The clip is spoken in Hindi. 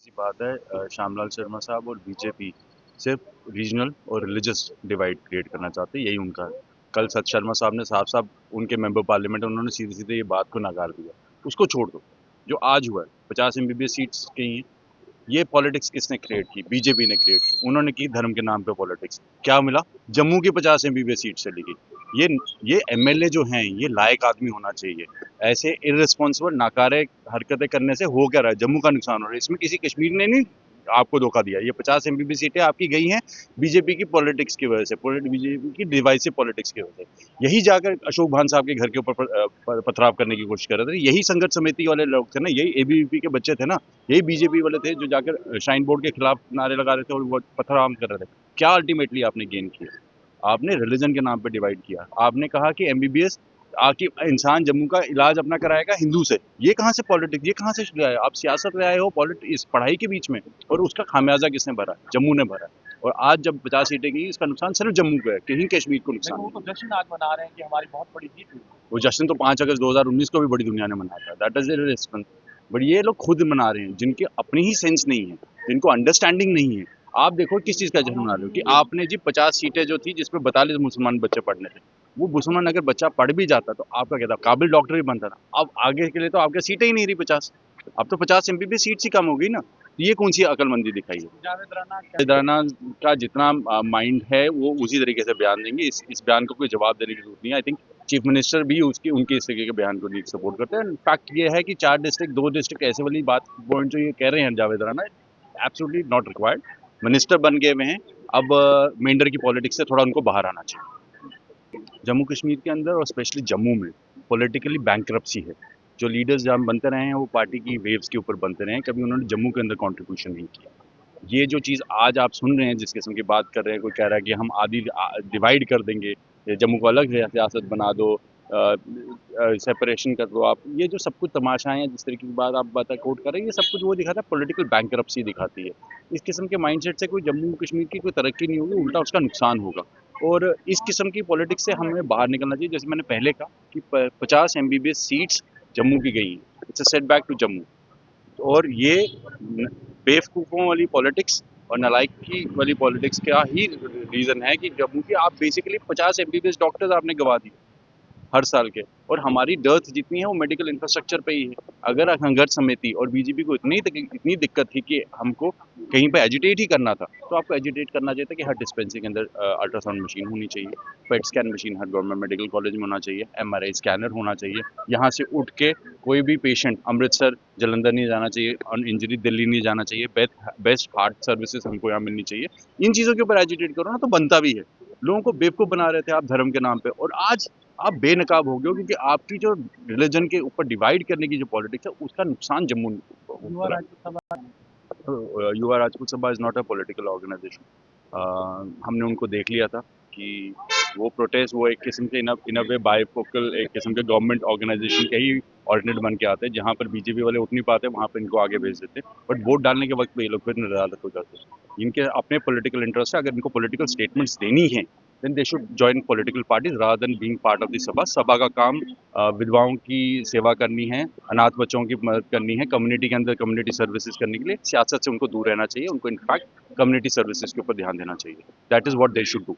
सी बात है श्यामलाल शर्मा साहब और बीजेपी सिर्फ रीजनल और रिलीजियस डिवाइड क्रिएट करना चाहते हैं, यही उनका है। कल सत शर्मा साहब ने साफ साफ उनके मेंबर पार्लियामेंट उन्होंने सीधे सीधे ये बात को नकार दिया। उसको छोड़ दो, जो आज हुआ है 50 एमबीबीएस सीट्स की, ये पॉलिटिक्स किसने क्रिएट की? बीजेपी ने क्रिएट की। उन्होंने की धर्म के नाम पे पॉलिटिक्स। क्या मिला? जम्मू की 50 एमबीबीएस सीट चली गई। ये एमएलए जो हैं, ये लायक आदमी होना चाहिए। ऐसे इररिस्पॉन्सिबल नाकारे हरकतें करने से हो क्या रहा है? जम्मू का नुकसान हो रहा है। इसमें किसी कश्मीर ने नहीं आपको धोखा दिया। ये 50 एमबीबीएस सीटें आपकी गई हैं बीजेपी की पॉलिटिक्स की वजह से, बीजेपी की डिवाइसिव पॉलिटिक्स की वजह से। यही जाकर अशोक भान साहब के घर के ऊपर पथराव करने की कोशिश कर रहे थे। यही संघर्ष समिति वाले लोग थे ना, यही एबीवीपी के बच्चे थे ना, यही बीजेपी वाले थे जो जाकर श्राइन बोर्ड के खिलाफ नारे लगा रहे थे और वो पथराव कर रहे थे। क्या अल्टीमेटली आपने गेन किया? आपने रिलीजन के नाम पे डिवाइड किया। आपने कहा कि एमबीबीएस आके इंसान जम्मू का इलाज अपना कराएगा हिंदू से। ये कहाँ से पॉलिटिक्स, ये कहाँ से ले आए आप? सियासत ले आए हो इस पढ़ाई के बीच में, और उसका खामियाजा किसने भरा? जम्मू ने भरा। और आज जब 50 सीटें गई, इसका नुकसान सिर्फ जम्मू को है, कहीं कश्मीर को नुकसान वो तो जश्न आज मना रहे हैं कि हमारी बहुत बड़ी जीत हुई। वो जश्न तो 5 अगस्त 2019 को भी बड़ी दुनिया ने मनाया था। That is irresponsible. बट ये लोग खुद मना रहे हैं जिनकी अपनी ही सेंस नहीं है, जिनको अंडरस्टैंडिंग नहीं है। आप देखो किस चीज़ का जश्न मना रहे हो कि आपने जी 50 सीटें जो थी जिसमें 42 मुसलमान बच्चे पढ़ने थे, वो मुसलमान अगर बच्चा पढ़ भी जाता तो आपका क्या था? काबिल डॉक्टर भी बनता था। अब आगे के लिए तो आपके सीटें ही नहीं रही 50। अब तो 50 एमबीबीएस सीट्स ही कम हो गई ना। तो ये कौन सी अकलमंदी दिखाई है? जावेद राना का जितना माइंड है वो उसी तरीके से बयान देंगे। इस बयान को कोई जवाब देने की जरूरत नहीं है। आई थिंक चीफ मिनिस्टर भी उनके इस तरीके के बयान को सपोर्ट करते हैं। फैक्ट ये है कि 4 डिस्ट्रिक्ट 2 डिस्ट्रिक्ट ऐसे वाली बात पॉइंट जो ये कह रहे हैं Javed Rana, absolutely not required. Minister बन गए हुए हैं, अब मेंढर की पॉलिटिक्स से थोड़ा उनको बाहर आना चाहिए। जम्मू कश्मीर के अंदर और स्पेशली जम्मू में पॉलिटिकली बैंक्रप्सी है। जो लीडर्स जहाँ बनते रहे हैं वो पार्टी की वेव्स के ऊपर बनते रहे हैं, कभी उन्होंने जम्मू के अंदर कंट्रीब्यूशन नहीं किया। ये जो चीज़ आज आप सुन रहे हैं, जिस किस्म की बात कर रहे हैं, कोई कह रहा है कि हम आदि डिवाइड कर देंगे, जम्मू को अलग रियासत बना दो, सेपरेशन कर दो आप, ये जो सब कुछ तमाशाएं हैं, जिस तरीके की बात आप कोट कर रहे हैं, ये सब कुछ वो दिखाता है, पॉलिटिकल बैंकरप्सी दिखाती है। इस किस्म के माइंडसेट से कोई जम्मू कश्मीर की कोई तरक्की नहीं होगी, उल्टा उसका नुकसान होगा। और इस किस्म की पॉलिटिक्स से हमें बाहर निकलना चाहिए। जैसे मैंने पहले कहा कि 50 एमबीबीएस सीट्स जम्मू की गई हैं। It's a setback to Jammu. और ये बेवकूफ़ों वाली पॉलिटिक्स और नालायकी वाली पॉलिटिक्स का ही रीज़न है कि जम्मू की आप बेसिकली 50 एमबीबीएस डॉक्टर्स आपने गवा दिए हर साल के। और हमारी डर्थ जितनी है वो मेडिकल इंफ्रास्ट्रक्चर पे ही है। अगर संघर्ष समिति और बीजेपी को इतनी दिक्कत थी कि हमको कहीं पे एजिटेट ही करना था, तो आपको एजिटेट करना चाहिए था कि हर डिस्पेंसरी के अंदर अल्ट्रासाउंड मशीन होनी चाहिए, पेट स्कैन मशीन हर गवर्नमेंट मेडिकल कॉलेज में होना चाहिए, एमआरआई स्कैनर होना चाहिए। यहाँ से उठ के कोई भी पेशेंट अमृतसर जलंधर नहीं जाना चाहिए, ऑन इंजरी दिल्ली नहीं जाना चाहिए, बेस्ट हार्ट सर्विसेज हमको यहाँ मिलनी चाहिए। इन चीज़ों के ऊपर एजिटेट करो ना, तो बनता भी है। लोगों को बेवकूफ़ बना रहे थे आप धर्म के नाम पे, और आज आप बेनकाब हो गए हो, क्योंकि आपकी जो रिलीजन के ऊपर डिवाइड करने की जो पॉलिटिक्स है, उसका नुकसान जम्मू को हो रहा है। Yuva Rajput Sabha is not a political organisation. हमने उनको देख लिया था कि वो प्रोटेस्ट, वो एक किस्म के इन अ वे बाइफोकल, एक किस्म के गवर्नमेंट ऑर्गेनाइजेशन के ही ऑर्डिनेट बन के आते हैं, जहाँ पर बीजेपी वाले उठ नहीं पाते वहाँ पर इनको आगे भेज देते। बट वोट डालने के वक्त पे ये लोग फिर निरादत हो जाते हैं। इनके अपने पॉलिटिकल इंटरेस्ट है। अगर इनको पॉलिटिकल स्टेटमेंट्स देनी है, then they should join political parties rather than being part of the सभा। सभा का काम विधवाओं की सेवा करनी है, अनाथ बच्चों की मदद करनी है, कम्युनिटी के अंदर कम्युनिटी सर्विसेज करने के लिए। सियासत से उनको दूर रहना चाहिए, उनको इनफैक्ट कम्युनिटी सर्विसेज के ऊपर ध्यान देना चाहिए। That is what they should do.